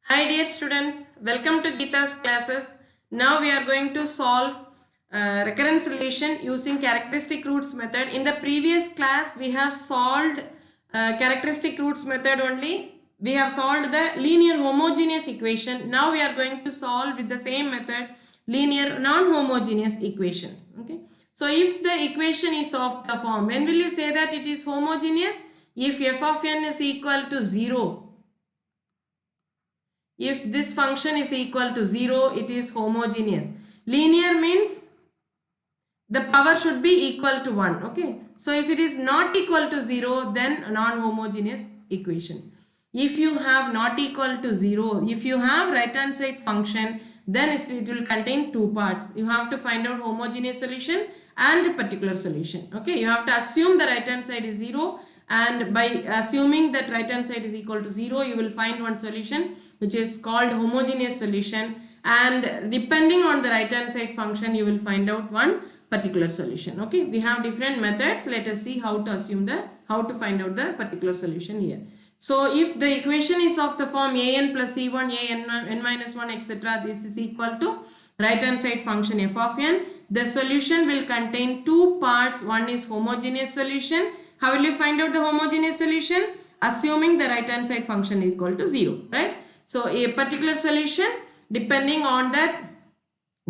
Hi dear students, welcome to Geeta's classes. Now we are going to solve recurrence relation using characteristic roots method. In the previous class we have solved characteristic roots method only. We have solved the linear homogeneous equation. Now we are going to solve with the same method linear non-homogeneous equations. Okay. So if the equation is of the form, when will you say that it is homogeneous? If f of n is equal to 0. If this function is equal to 0, it is homogeneous. Linear means the power should be equal to 1. Okay. So if it is not equal to 0, then non-homogeneous equations. If you have not equal to 0, if you have right hand side function, then it will contain two parts. You have to find out homogeneous solution and particular solution. Okay. You have to assume the right hand side is 0, and by assuming that right hand side is equal to 0, you will find one solution which is called homogeneous solution, and depending on the right hand side function you will find out one particular solution. Okay, we have different methods. Let us see how to find out the particular solution here. So if the equation is of the form an plus c1 n minus 1 etc., this is equal to right hand side function f of n, the solution will contain two parts. One is homogeneous solution. How will you find out the homogeneous solution? Assuming the right hand side function is equal to 0, right? So a particular solution depending on that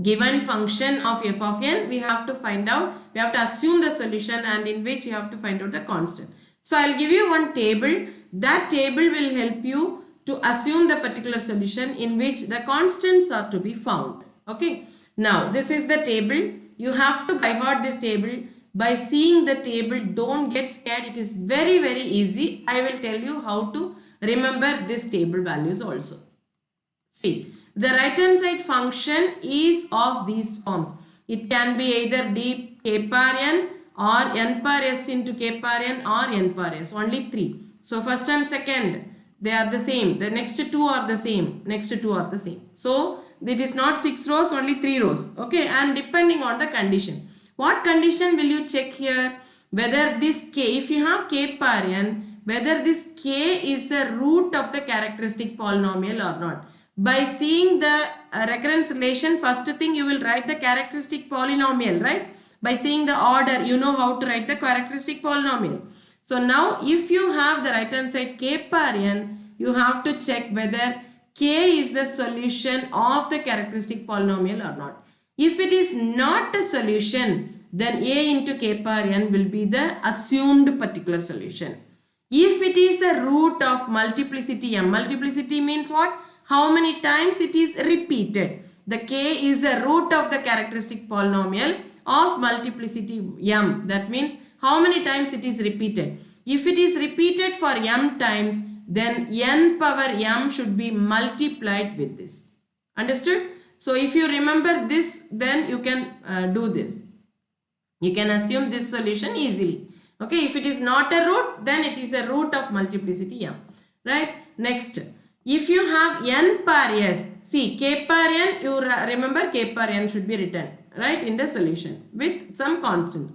given function of f of n, we have to find out, we have to assume the solution, and in which you have to find out the constant. So I'll give you one table. That table will help you to assume the particular solution in which the constants are to be found. Okay. Now this is the table. You have to by heart this table. By seeing the table, don't get scared. It is very easy. I will tell you how to remember this table values also. See, the right hand side function is of these forms. It can be either d k power n or n power s into k power n or n power s. Only three. So first and second, they are the same. The next two are the same. Next two are the same. So it is not 6 rows, only 3 rows. Okay, and depending on the condition. What condition will you check here? Whether this k, if you have k power n, whether this k is a root of the characteristic polynomial or not. By seeing the recurrence relation, first thing you will write the characteristic polynomial, right? By seeing the order, you know how to write the characteristic polynomial. So now if you have the right hand side k power n, you have to check whether k is the solution of the characteristic polynomial or not. If it is not a solution, then a into k power n will be the assumed particular solution. If it is a root of multiplicity m, multiplicity means what? How many times it is repeated. The k is a root of the characteristic polynomial of multiplicity m. That means how many times it is repeated. If it is repeated for m times, then n power m should be multiplied with this. Understood? So if you remember this, then you can do this. You can assume this solution easily. Okay, if it is not a root, then it is a root of multiplicity m. Right? Next, if you have n power s, see k power n, you remember k power n should be written, right, in the solution with some constant.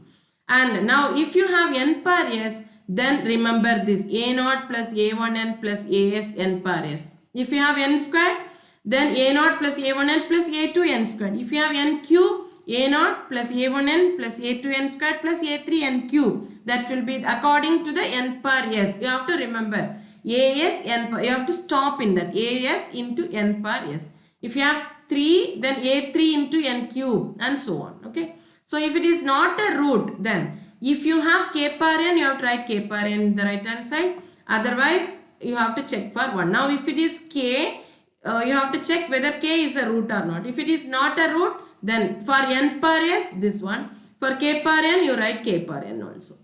And now if you have n power s, then remember this a naught plus a1n plus as n power s. If you have n squared, then a naught plus a1n plus a2n squared. If you have n cube, a naught plus a1n plus a2n squared plus a3n cube. That will be according to the n power s. You have to remember as n power, you have to stop in that as into n power s. If you have 3, then a3 into n cube and so on. Okay. So if it is not a root, then if you have k power n, you have to write k power n in the right hand side. Otherwise, you have to check for 1. Now if it is k, you have to check whether k is a root or not. If it is not a root, then for n power s, this one. For k power n, you write k power n also.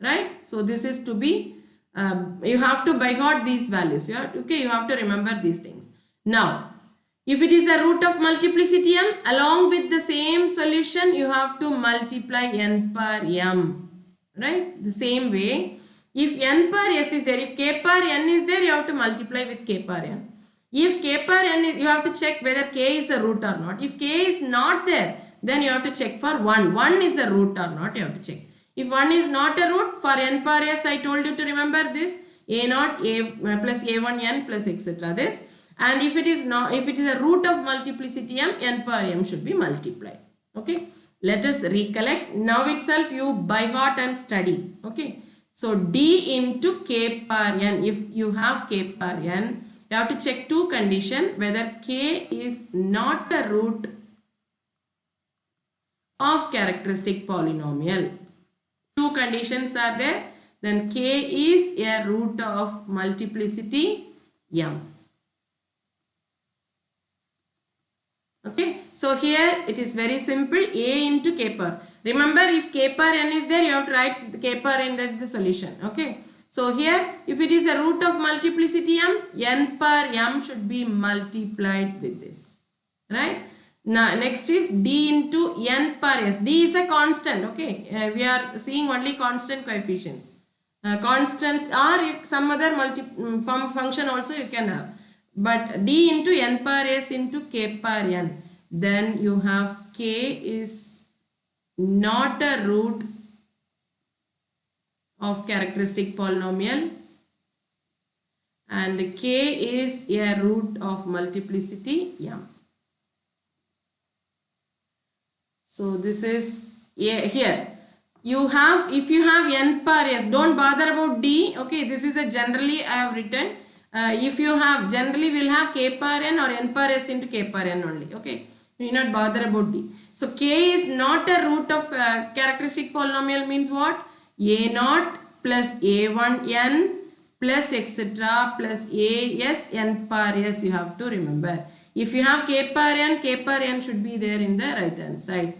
Right? So this is to be, you have to by heart these values. You have to remember these things. Now, if it is a root of multiplicity m, along with the same solution, you have to multiply n power m. Right? The same way, if n power s is there, if k power n is there, you have to multiply with k power n. If k power n is, you have to check whether k is a root or not. If k is not there, then you have to check for 1. 1 is a root or not, you have to check. If 1 is not a root, for n power s, I told you to remember this, a naught a plus a1n plus etc. This. And if it is not, if it is a root of multiplicity m, n per m should be multiplied. Okay, let us recollect. Now itself you by heart and study. Okay, so d into k per n. If you have k per n, you have to check two conditions, whether k is not a root of characteristic polynomial. Two conditions are there. Then k is a root of multiplicity m. Okay, so here it is very simple, a into k per. Remember, if k per n is there, you have to write the k per n, that's the solution. Okay, so here if it is a root of multiplicity m, n per m should be multiplied with this, right? Now next is d into n per s. D is a constant. Okay, we are seeing only constant coefficients. Constants or some other function also you can have, but d into n per s into k per n, then you have k is not a root of characteristic polynomial and k is a root of multiplicity m. So this is here. You have, if you have n per s, don't bother about d. Okay, this is a generally I have written. If you have, generally we will have k per n or n per s into k per n only. Okay, you need not bother about d. So k is not a root of characteristic polynomial means what? a0 plus a1n plus etc. plus as n per s, you have to remember. If you have k per n should be there in the right hand side.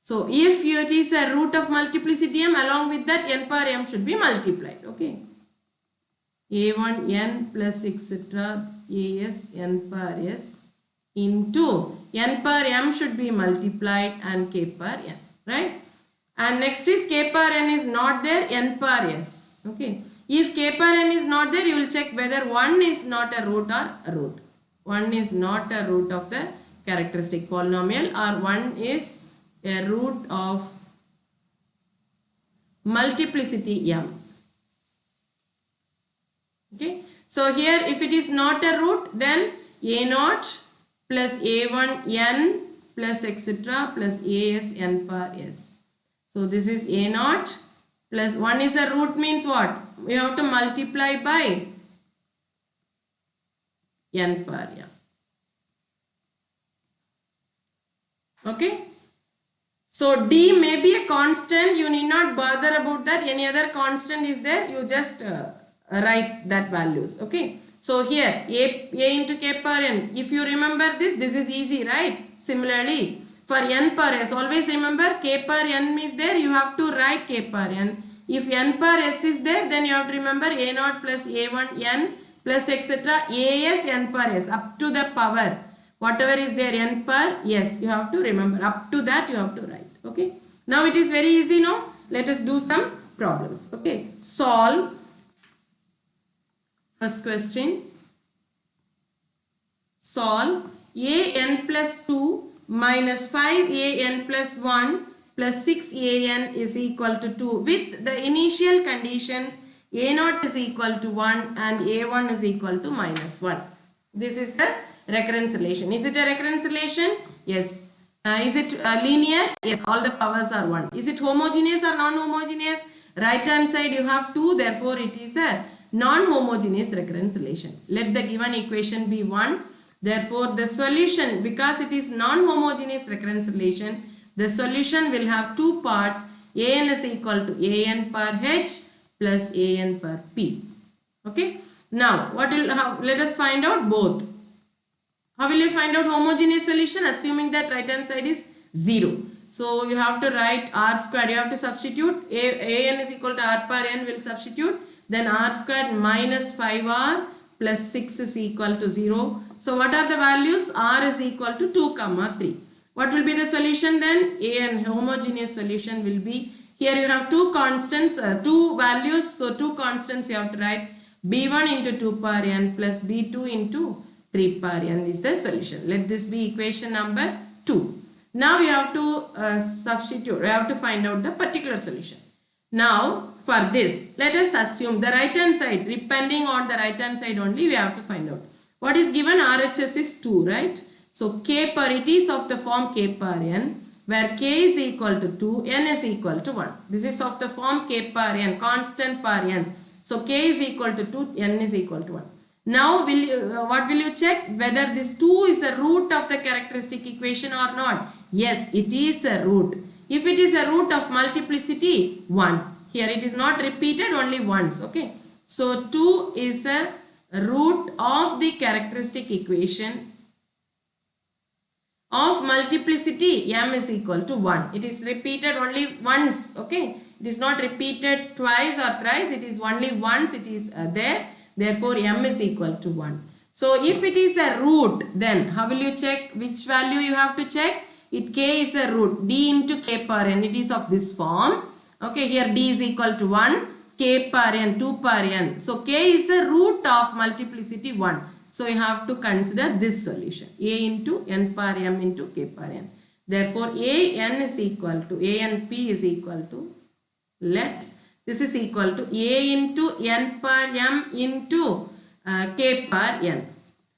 So if it is a root of multiplicity m, along with that n per m should be multiplied. Okay, a1 n plus etc. as n per s into n per m should be multiplied and k per n, right? And next is k per n is not there, n per s. Okay, if k per n is not there, you will check whether 1 is not a root or a root. 1 is not a root of the characteristic polynomial, or 1 is a root of multiplicity m. Okay, so here if it is not a root, then a0 plus a1n plus etc. plus as n per s. So this is a0 plus 1 is a root means what? We have to multiply by n per m. Okay, so d may be a constant, you need not bother about that. Any other constant is there, you just write that values. Okay, so here a into k per n, if you remember this is easy, right? Similarly for n per s, always remember k per n is there, you have to write k per n. If n per s is there, then you have to remember a0 plus a1 n plus etc. as n per s up to the power. Whatever is there n per, yes, you have to remember, up to that you have to write. Okay, now it is very easy now. Let us do some problems. Okay, solve. First question, solve a n plus 2 minus 5 a n plus 1 plus 6 a n is equal to 2 with the initial conditions a0 is equal to 1 and a1 is equal to minus 1. This is the recurrence relation. Is it a recurrence relation? Yes. Is it linear? Yes, all the powers are 1. Is it homogeneous or non-homogeneous? Right hand side you have 2, therefore it is a non-homogeneous recurrence relation. Let the given equation be 1. Therefore the solution, because it is non-homogeneous recurrence relation, the solution will have two parts. An is equal to an per h plus an per p. Okay. Now what will let us find out both. How will you find out homogeneous solution? Assuming that right hand side is 0. So you have to write r squared. You have to substitute an is equal to r per n will substitute. Then r squared minus 5r plus 6 is equal to 0. So what are the values? R is equal to 2, 3. What will be the solution then? An homogeneous solution will be, here you have two constants, two values. So two constants you have to write. b1 into 2 per n plus b2 into 3 per n is the solution. Let this be equation number 2. Now you have to substitute, you have to find out the particular solution. Now for this, let us assume the right hand side, depending on the right hand side only we have to find out. What is given? RHS is 2, right? So K per, it is of the form K per n, where K is equal to 2, n is equal to 1. This is of the form K per n, constant per n. So K is equal to 2, n is equal to 1. Now what will you check? Whether this 2 is a root of the characteristic equation or not. Yes, it is a root. If it is a root of multiplicity, 1. Here it is not repeated, only once. Okay. So 2 is a root of the characteristic equation of multiplicity m is equal to 1. It is repeated only once. Okay. It is not repeated twice or thrice. It is only once it is there. Therefore, m is equal to 1. So, if it is a root, then how will you check? Which value you have to check? It k is a root. D into k per n. It is of this form. Okay, here d is equal to 1. K per n, 2 per n. So, k is a root of multiplicity 1. So, you have to consider this solution. A into n per m into k per n. Therefore, a n is equal to, a n p is equal to, this is equal to a into n per m into k per n.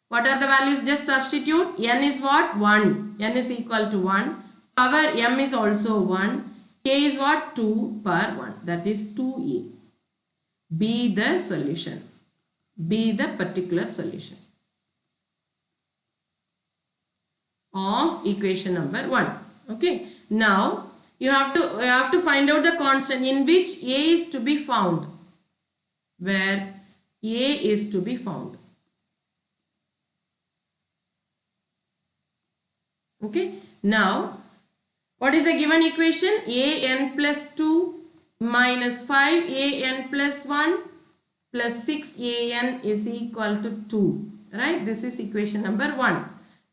What are the values? Just substitute. N is what? 1. N is equal to 1. Power m is also 1. K is what? 2 per 1. That is 2a. Be the solution. Be the particular solution of equation number 1. Okay. Now, you have to find out the constant in which a is to be found. Where a is to be found. Okay. Now, what is the given equation? A n plus 2 minus 5 a n plus 1 plus 6 a n is equal to 2. Right? This is equation number 1.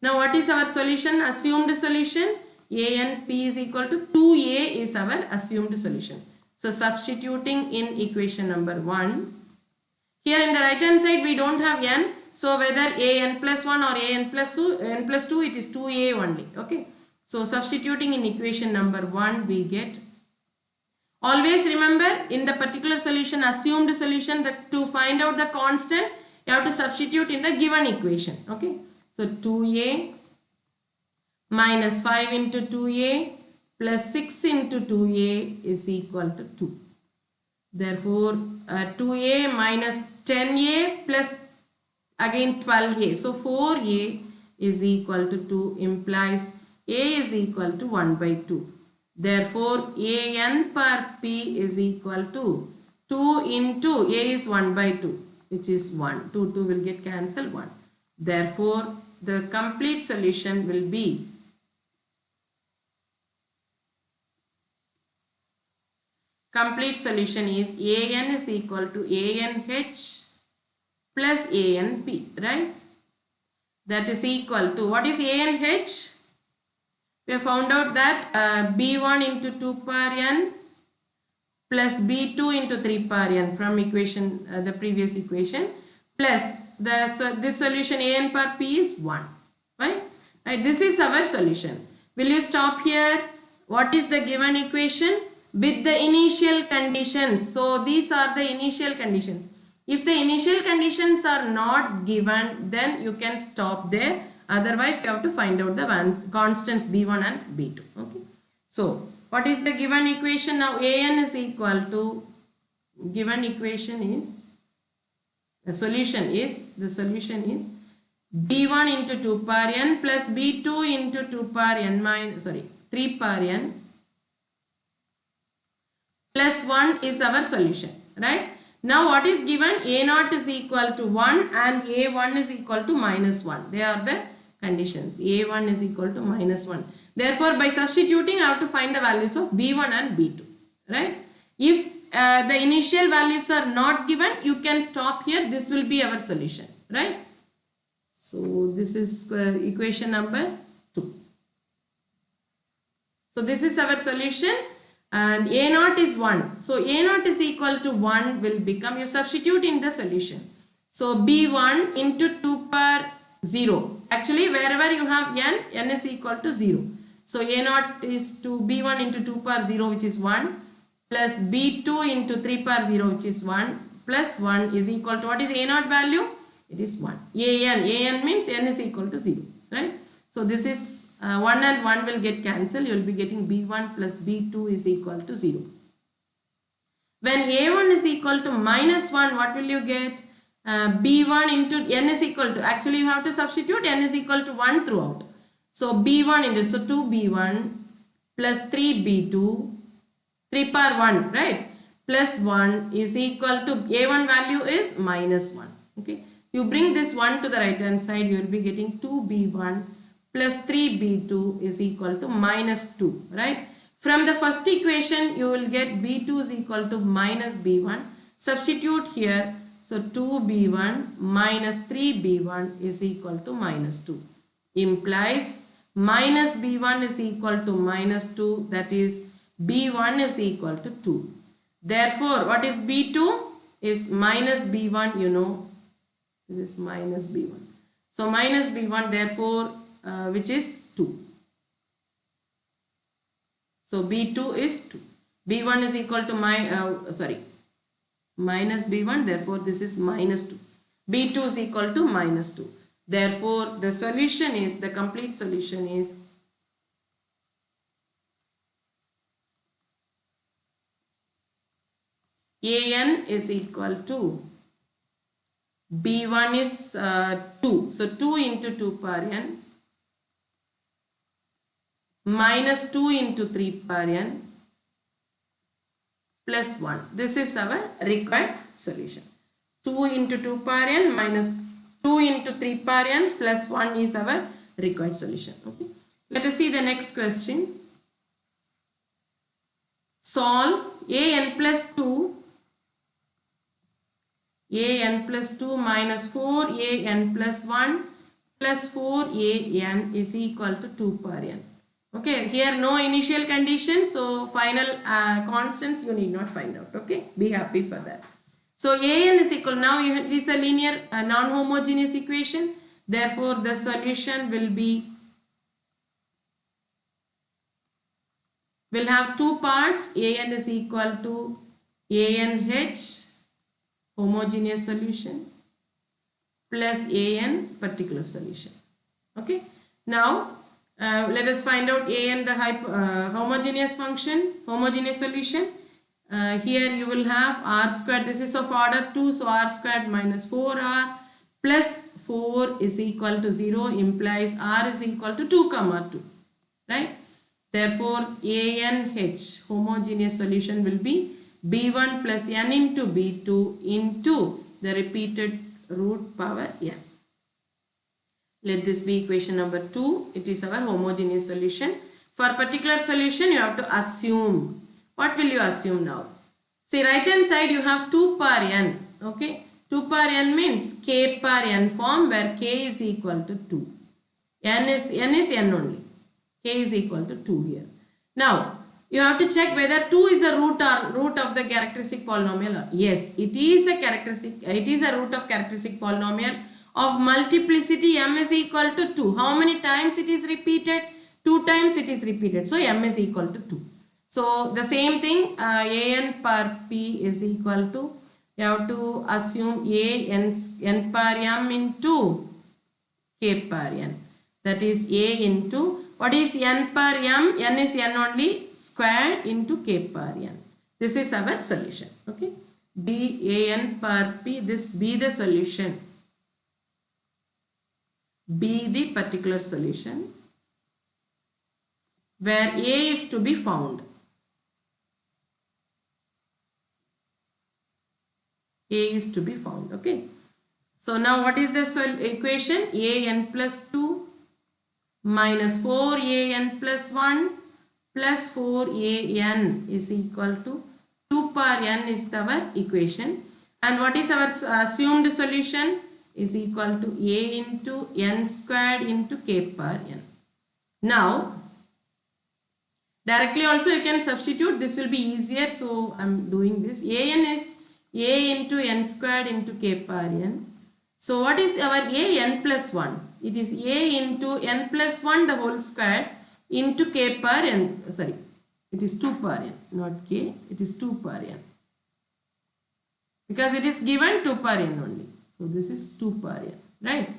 Now, what is our solution? Assumed solution. A n p is equal to 2a is our assumed solution. So, substituting in equation number 1. Here in the right hand side we don't have n. So, whether a n plus 1 or a n plus 2, it is 2a only. Okay. So, substituting in equation number 1 we get. Always remember in the particular solution, assumed solution, that to find out the constant you have to substitute in the given equation. Okay. So, 2a minus 5 into 2a plus 6 into 2a is equal to 2. Therefore, 2a minus 10a plus again 12a. So, 4a is equal to 2 implies a is equal to 1 by 2. Therefore, a n per p is equal to 2 into a is 1 by 2, which is 1. 2 will get cancelled 1. Therefore, the complete solution will be is a n is equal to a n h plus a n p, right? That is equal to, what is a n h? We have found out that b1 into 2 per n plus b2 into 3 per n from equation, the previous equation, plus this solution a n per p is 1, right? Right? This is our solution. Will you stop here? What is the given equation? With the initial conditions. So, these are the initial conditions. If the initial conditions are not given, then you can stop there. Otherwise, you have to find out the constants b1 and b2. Okay. So, what is the given equation now? an is equal to, given equation is, the solution is b1 into 2 per n plus b2 into 2 per n minus, 3 per n plus 1 is our solution, right? Now, what is given? a0 is equal to 1 and a1 is equal to minus 1. They are the conditions. a1 is equal to minus 1. Therefore, by substituting, I have to find the values of b1 and b2, right? If the initial values are not given, you can stop here. This will be our solution, right? So, this is equation number 2. So, this is our solution. And a0 is 1. So, a0 is equal to 1 will become, you substitute in the solution. So, b1 into 2 per 0. Actually, wherever you have n is equal to 0. So, a0 is to b1 into 2 per 0, which is 1, plus b2 into 3 per 0, which is 1, plus 1 is equal to, what is a0 value? it is 1. an means n is equal to 0, right? So this is 1 and 1 will get cancelled. You will be getting b1 plus b2 is equal to 0. When a1 is equal to minus 1, what will you get? b1 into n is equal to, actually you have to substitute n is equal to 1 throughout. So b1 into, so 2b1 plus 3b2, 3 power 1, right? Plus 1 is equal to, a1 value is minus 1. Okay. You bring this 1 to the right hand side, you will be getting 2b1 plus 3b2 is equal to minus 2, right? From the first equation, you will get b2 is equal to minus b1. Substitute here. So 2b1 minus 3b1 is equal to minus 2. Implies minus b1 is equal to minus 2. That is b1 is equal to 2. Therefore, what is b2? Is minus b1, you know. This is minus b1. So minus b1, therefore, which is 2. So b2 is 2. b1 is equal to minus b1, therefore this is minus 2. b2 is equal to minus 2. Therefore the solution is, the complete solution is an is equal to, b1 is 2. So 2 into 2 power n minus 2 into 3 power n plus 1. This is our required solution. 2 into 2 power n minus 2 into 3 power n plus 1 is our required solution. Okay. Let us see the next question. Solve an plus 2 minus 4an plus 1 plus 4an is equal to 2 power n. Okay, here no initial condition, so final constants you need not find out. Okay, be happy for that. So an is equal, now it is a linear non-homogeneous equation. Therefore the solution will have two parts. An is equal to anh homogeneous solution plus an particular solution. Okay, now let us find out an, the homogeneous solution. Here you will have r squared, this is of order 2, so r squared minus 4r plus 4 is equal to 0 implies r is equal to 2 comma 2, right? Therefore anh homogeneous solution will be b1 plus n into b2 into the repeated root power n. Let this be equation number 2. It is our homogeneous solution. For particular solution, you have to assume. What will you assume now? See, right hand side you have 2 power n. Okay, 2 power n means k power n form where k is equal to 2. N is n only. K is equal to 2 here. Now you have to check whether 2 is a root of the characteristic polynomial. Or yes, it is a characteristic. It is a root of characteristic polynomial of multiplicity m is equal to 2. How many times it is repeated? 2 times it is repeated. So m is equal to 2. So the same thing, an per p is equal to, you have to assume n per m into k per n. That is a into, what is n per m? N is n only, squared into k per n. This is our solution. Okay, b an per p, this be the solution. Be the particular solution where a is to be found. A is to be found. Okay. So now what is the equation? an plus 2 minus 4an plus 1 plus 4an is equal to 2 power n is our equation. And what is our assumed solution? Is equal to a into n squared into k per n. Now directly also you can substitute, this will be easier, so I am doing this. An is a into n squared into k per n. So what is our a? N plus 1. It is a into n plus 1 the whole square into k per n. Sorry, it is 2 per n, not k, it is 2 per n. Because it is given 2 per n only. So this is 2 power n, right?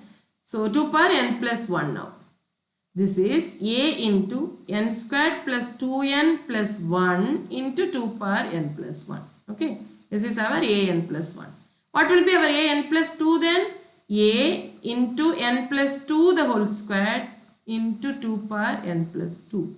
So 2 power n plus 1 now. This is a into n squared plus 2n plus 1 into 2 power n plus 1. Okay, this is our a n plus 1. What will be our a n plus 2 then? A into n plus 2 the whole squared into 2 power n plus 2.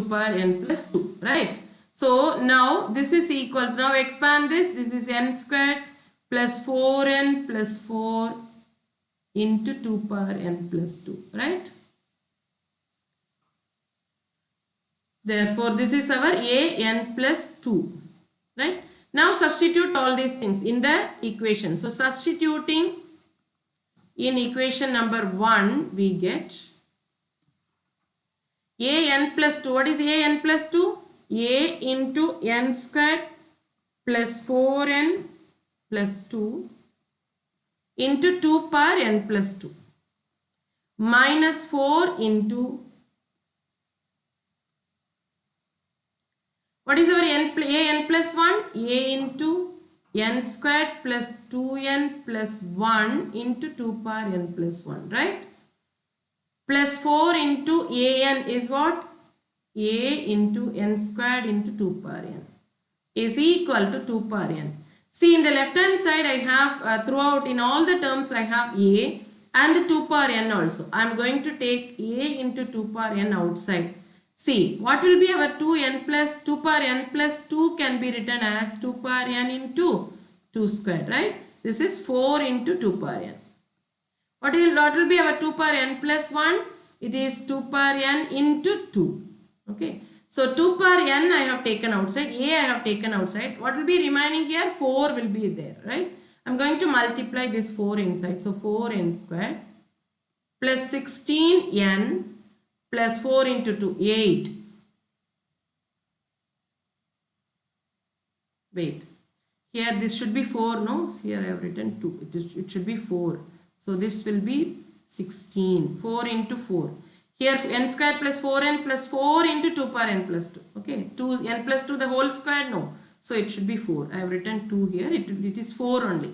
Power n plus 2, right? So now this is equal to, now expand this is n squared plus 4n plus 4 into 2 power n plus 2, right? Therefore this is our a n plus 2, right? Now substitute all these things in the equation. So substituting in equation number 1 we get a n plus 2. What is a n plus 2? A into n squared plus 4n plus 2 into 2 power n plus 2 minus 4 into, what is our a n plus 1? A into n squared plus 2n plus 1 into 2 power n plus 1, right? Plus 4 into an is what? A into n squared into 2 power n is equal to 2 power n. See, in the left hand side I have throughout in all the terms I have a and 2 power n also. I am going to take a into 2 power n outside. See, what will be our 2n plus 2 power n plus 2 can be written as 2 power n into 2 squared, right? This is 4 into 2 power n. What will be our 2 power n plus 1? It is 2 power n into 2. Okay. So 2 power n I have taken outside. A I have taken outside. What will be remaining here? 4 will be there, right? I am going to multiply this 4 inside. So 4n squared plus 16n plus 4 into 2, 8. Wait. Here this should be 4, no? Here I have written 2. It should be 4. So this will be 16. 4 into 4. Here n squared plus 4n plus 4 into 2 power n plus 2. Okay. 2n plus 2 the whole square? No. So it should be 4. I have written 2 here. It is 4 only.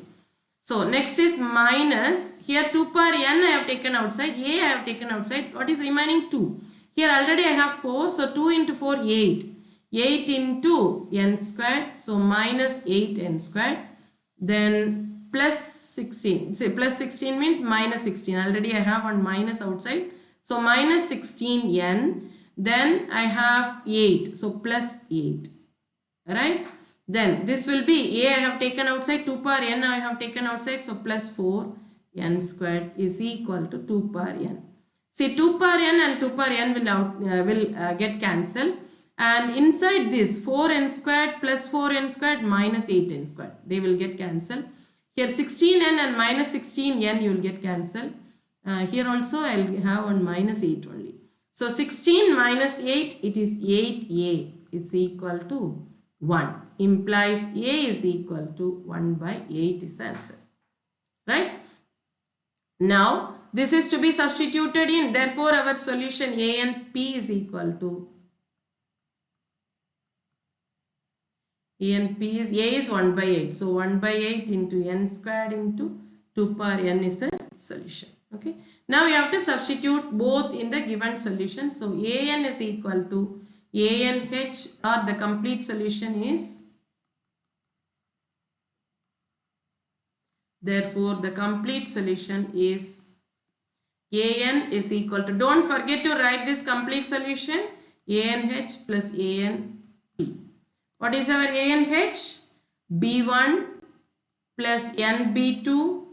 So next is minus. Here 2 power n I have taken outside. A I have taken outside. What is remaining? 2. Here already I have 4. So 2 into 4, 8. 8 into n squared. So minus 8n squared. Then plus 16. Say plus 16 means minus 16. Already I have one minus outside. So minus 16n. Then I have 8. So plus 8. Right? Then this will be a I have taken outside. 2 power n I have taken outside. So plus 4 n squared is equal to 2 power n. See, 2 power n and 2 power n will get cancelled. And inside this 4n squared plus 4n squared minus 8n squared. They will get cancelled. Here 16n and minus 16n you will get cancelled. Here also I will have one minus 8 only. So 16 minus 8, it is 8a is equal to 1. Implies a is equal to 1 by 8 is the answer. Right? Now this is to be substituted in. Therefore our solution a and p is equal to a and p is, a is 1 by 8. So 1 by 8 into n squared into 2 power n is the solution. Okay. Now you have to substitute both in the given solution. So a n is equal to a n h, or the complete solution is, therefore the complete solution is a n is equal to, don't forget to write this complete solution, a n h plus a n p. What is our a n h? b1 plus n b2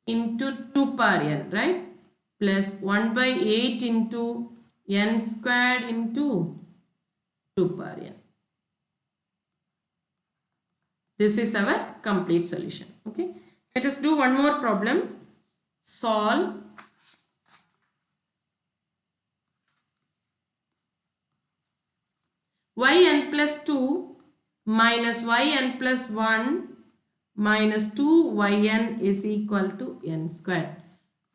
into 2 power n, right? Plus 1 by 8 into n squared into 2 power n. This is our complete solution. Okay. Let us do one more problem. Solve yn plus 2 minus yn plus 1 minus 2yn is equal to n squared.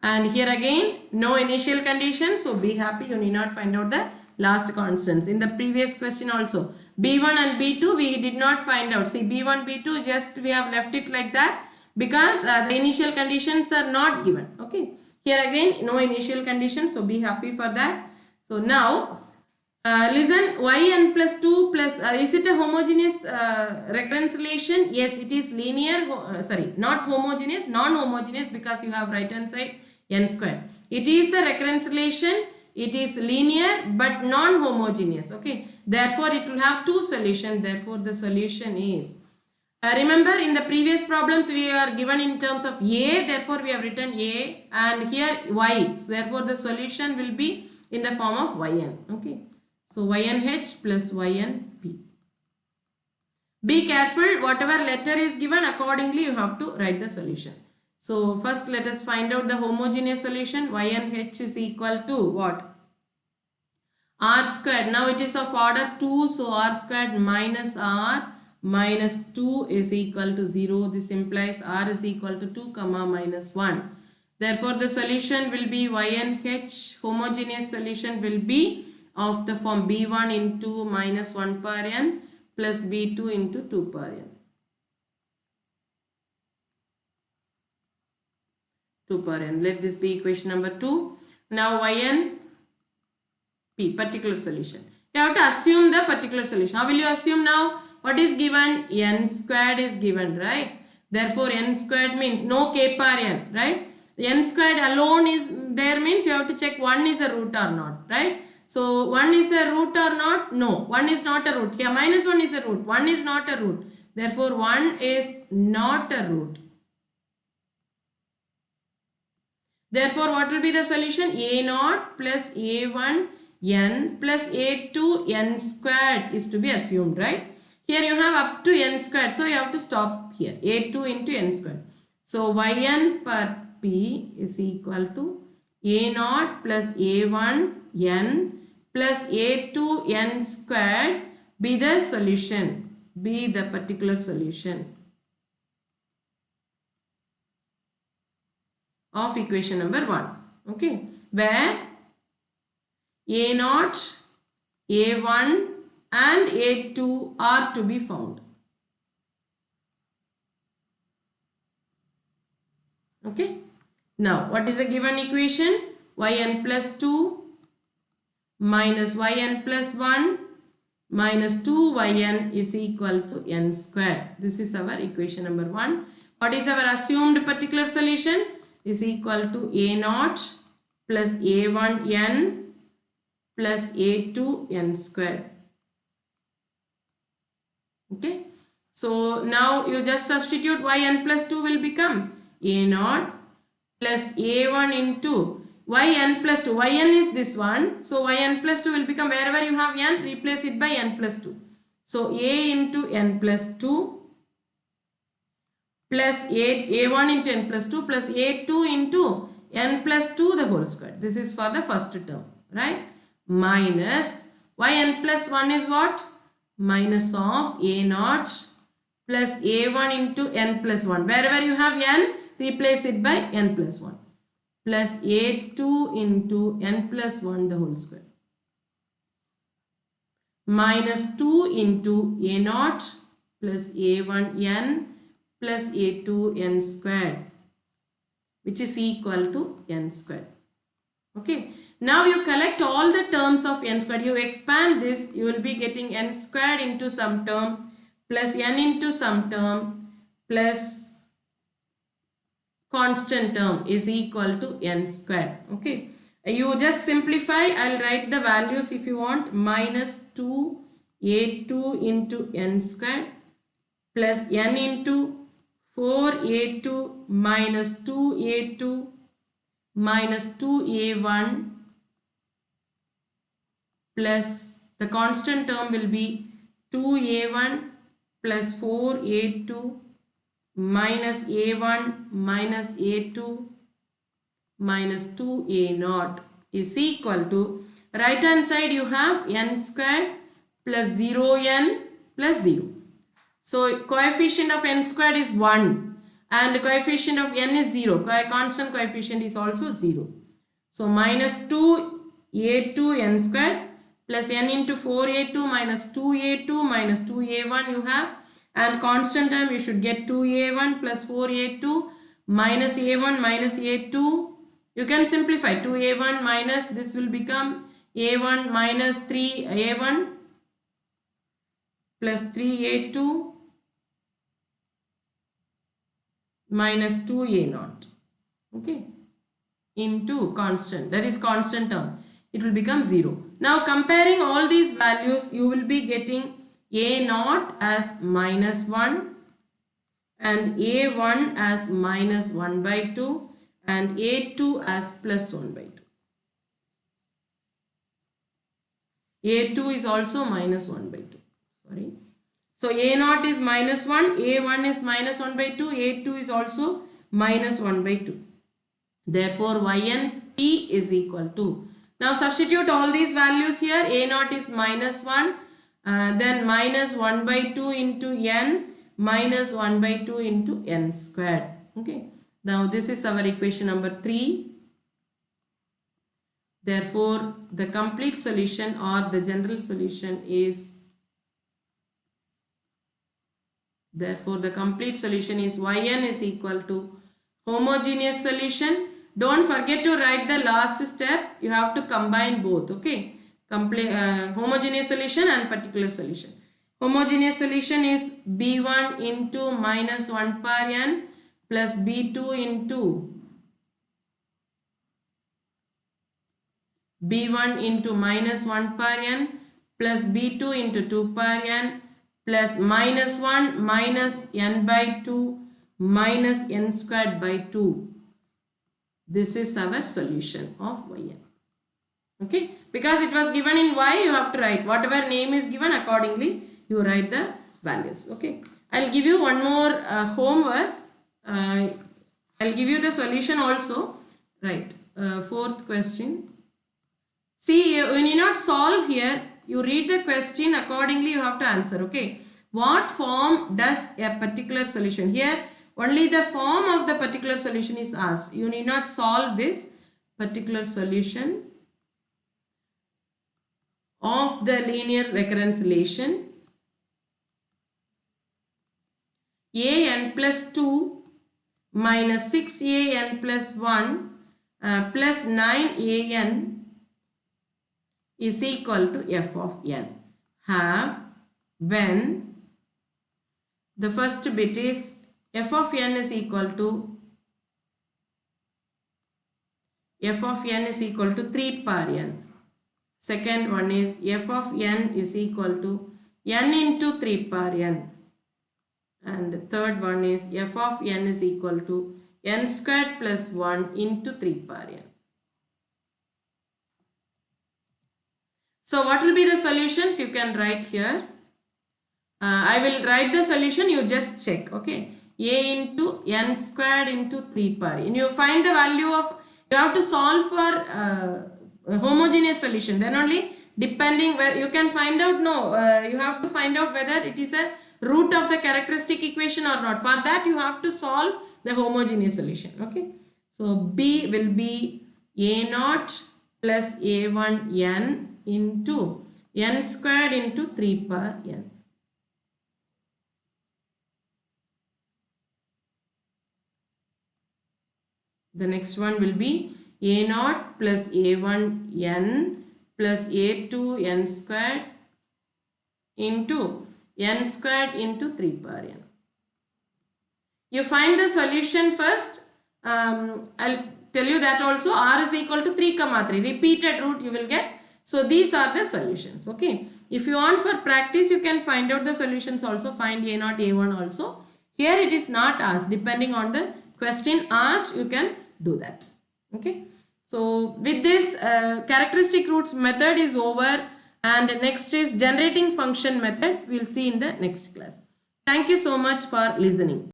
And here again no initial condition, so be happy, you need not find out the last constants. In the previous question also, b1 and b2 we did not find out. See, b1, b2 just we have left it like that because the initial conditions are not given. Okay, here again no initial conditions, so be happy for that. So now listen, yn plus 2 plus, is it a homogeneous recurrence relation? Yes, it is linear, sorry, not homogeneous, non-homogeneous, because you have right hand side n squared. It is a recurrence relation, it is linear but non-homogeneous. Okay, therefore it will have two solutions, therefore the solution is, remember in the previous problems we are given in terms of a, therefore we have written a, and here y, so therefore the solution will be in the form of yn. Okay, so YNH plus YNP. Be careful, whatever letter is given, accordingly you have to write the solution. So first let us find out the homogeneous solution. YNH is equal to what? R squared. Now it is of order 2, so R squared minus R minus 2 is equal to 0. This implies R is equal to 2 comma minus 1. Therefore the solution will be YNH, homogeneous solution will be of the form b1 into minus 1 per n plus b2 into 2 per n. 2 per n. Let this be equation number 2. Now yn p, particular solution. You have to assume the particular solution. How will you assume now? What is given? N squared is given, right? Therefore n squared means no k per n, right? N squared alone is there means you have to check 1 is a root or not, right? So 1 is a root or not? No, 1 is not a root. Here minus 1 is a root. 1 is not a root. Therefore 1 is not a root. Therefore what will be the solution? A0 plus A1 n plus A2 n squared is to be assumed, right? Here you have up to n squared. So you have to stop here. A2 into n squared. So yn per p is equal to A0 plus A1 n plus A2 n squared be the solution, be the particular solution of equation number 1. Okay, where A0, A1 and A2 are to be found. Okay, now what is the given equation? Yn plus 2 minus yn plus 1 minus 2yn is equal to n squared. This is our equation number 1. What is our assumed particular solution? Is equal to A0 plus A1n plus A2n squared. Okay, so now you just substitute yn plus 2 will become A0 plus A1 into yn plus 2. Yn is this one. So yn plus 2 will become, wherever you have n, replace it by n plus 2. So a into n plus 2 plus a1 into n plus 2 plus a2 into n plus 2 the whole square. This is for the first term, right? Minus yn plus 1 is what? Minus of a0 plus a1 into n plus 1. Wherever you have n, replace it by n plus 1. Plus a2 into n plus 1 the whole square. Minus 2 into a0 plus a1n plus a2n squared, which is equal to n squared. Okay. Now you collect all the terms of n squared. You expand this, you will be getting n squared into some term plus n into some term plus constant term is equal to n squared. Okay. You just simplify. I'll write the values if you want. Minus 2 a2 into n squared plus n into 4a2 minus 2a2 minus 2a1 plus the constant term will be 2a1 plus 4a2 minus a1 minus a2 minus 2a0 is equal to, right hand side you have n squared plus 0n plus 0. So coefficient of n squared is 1 and the coefficient of n is 0. Constant coefficient is also 0. So minus 2a2 n squared plus n into 4a2 minus 2a2 minus 2a1 you have, and constant term you should get 2a1 plus 4a2 minus a1 minus a2. You can simplify 2a1 minus, this will become a1 minus 3a1 plus 3a2 minus 2a0, okay, into constant, that is constant term, it will become 0. Now comparing all these values, you will be getting a0 as minus 1 and a1 as minus 1 by 2 and a2 as plus 1 by 2. a2 is also minus 1 by 2. Sorry. So a0 is minus 1, a1 is minus 1 by 2, a2 is also minus 1 by 2. Therefore, yn p is equal to. Now substitute all these values here. a0 is minus 1, then minus 1 by 2 into n minus 1 by 2 into n squared. Okay. Now this is our equation number 3. Therefore, the complete solution or the general solution is, therefore the complete solution is yn is equal to homogeneous solution. Don't forget to write the last step. You have to combine both. Okay. Homogeneous solution and particular solution. Homogeneous solution is b1 into minus 1 per n plus b2 into b1 into minus 1 per n plus b2 into 2 per n plus minus 1 minus n by 2 minus n squared by 2. This is our solution of yn. Okay, because it was given in y, you have to write whatever name is given, accordingly you write the values. Okay, I'll give you one more homework. I'll give you the solution also. Right, fourth question. See, you need not solve here. You read the question, accordingly you have to answer. Okay, what form does a particular solution? Here only the form of the particular solution is asked. You need not solve this particular solution of the linear recurrence relation an plus 2 minus 6an plus 1 plus 9an is equal to f of n. Have when the first bit is f of n is equal to 3 per n. Second one is f of n is equal to n into 3 per n. And third one is f of n is equal to n squared plus 1 into 3 per n. So what will be the solutions? You can write here. I will write the solution, you just check. Okay, a into n squared into 3 per n. You find the value of, you have to solve for a homogeneous solution, then only depending where you can find out. You have to find out whether it is a root of the characteristic equation or not. For that you have to solve the homogeneous solution. Okay, so b will be a0 plus a1 n into n squared into 3 per n. The next one will be a0 plus a1 n plus a2 n squared into n squared into 3 per n. You find the solution first. I'll tell you that also. R is equal to 3 comma 3. Repeated root you will get. So these are the solutions. Okay. If you want for practice, you can find out the solutions also. Find a0, a1 also. Here it is not asked. Depending on the question asked, you can do that. Okay. So with this characteristic roots method is over, and next is generating function method. We will see in the next class. Thank you so much for listening.